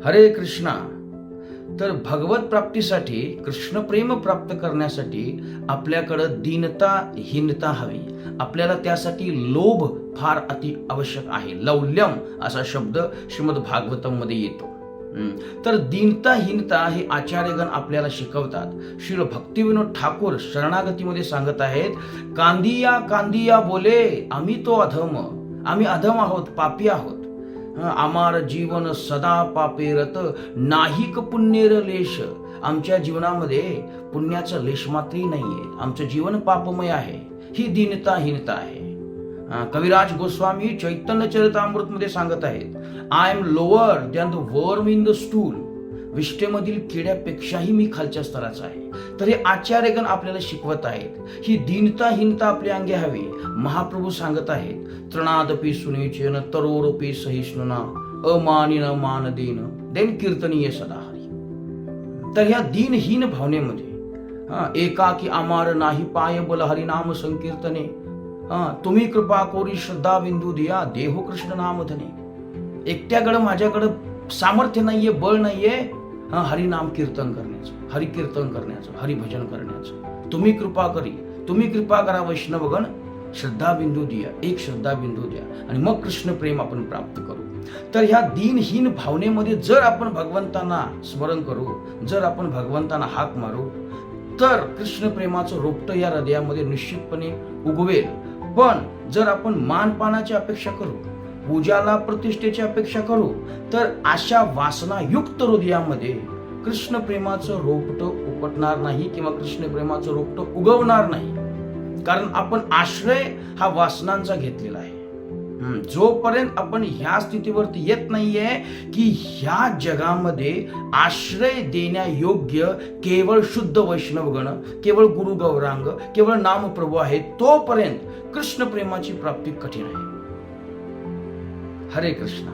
हरे कृष्णा. तर भगवत प्राप्तीसाठी, कृष्ण प्रेम प्राप्त करण्यासाठी आपल्याकडं दीनता हीनता हवी. आपल्याला त्यासाठी लोभ फार अति आवश्यक आहे. लौल्यम असा शब्द श्रीमद भागवतम मध्ये येतो. तर दीनता हीनता हे आचार्यगण आपल्याला शिकवतात. श्री भक्तिविनोद ठाकूर शरणागतीमध्ये सांगत आहेत, कांदिया कांदिया बोले आम्ही तो अधम, आम्ही अधम आहोत, पापी आहोत. आमार जीवन सदा पापेरत नाहीक पुण्येर लेश. आमच्या जीवनामध्ये पुण्याचं लेश मात्रही नाहीये. आमचं जीवन पापमय आहे. ही दीनता हीनता आहे. कविराज गोस्वामी चैतन्य चरितामृत मध्ये सांगत आहेत, I am lower than the worm in the stool. विष्ठेमधील किड्यापेक्षाही मी खालच्या स्तराचा आहे. तर हे आचार्यगण आपल्याला शिकवत आहेत. ही दीनता हीनता आपल्या अंगी हवी. महाप्रभू सांगत आहेत, तृणादपि सुनिचेन तरोरपि सहिष्णुना अमानिन मान देन कीर्तनीय सदा हरी. तर ह्या दीनहीन भावनेमध्ये एकाकी आमार नाही पाय बल हरिनाम संकीर्तने. तुम्ही कृपा कोरी श्रद्धा बिंदू दिया देहो कृष्ण नाम धने. एकट्याकडं माझ्याकडं सामर्थ्य नाहीये, बळ नाहीये हरिनाम कीर्तन करण्याचं, हरिकीर्तन करण्याचं, हरिभजन करण्याचं. तुम्ही कृपा करी, तुम्ही कृपा करा वैष्णवगण, श्रद्धा बिंदू द्या, एक श्रद्धा बिंदू द्या आणि मग कृष्ण प्रेम आपण प्राप्त करू. तर ह्या दीनहीन भावनेमध्ये जर आपण भगवंतांना स्मरण करू, जर आपण भगवंतांना हाक मारू, तर कृष्ण प्रेमाचं रोपटं या हृदयामध्ये निश्चितपणे उगवेल. पण जर आपण मानपानाची अपेक्षा करू, पूजाला प्रतिष्ठेची अपेक्षा करू, तर अशा वासनायुक्त हृदयामध्ये कृष्ण प्रेमाचं रोपटं उपटणार नाही किंवा कृष्ण प्रेमाचं रोपटं उगवणार नाही. कारण आपण आश्रय हा वासनांचा घेतलेला आहे. जोपर्यंत आपण ह्या स्थितीवरती येत नाहीये की ह्या जगामध्ये आश्रय देण्यायोग्य केवळ शुद्ध वैष्णवगण, केवळ गुरु गौरांग, केवळ नामप्रभू आहे, तोपर्यंत कृष्ण प्रेमाची प्राप्ती कठीण आहे. हरे कृष्ण.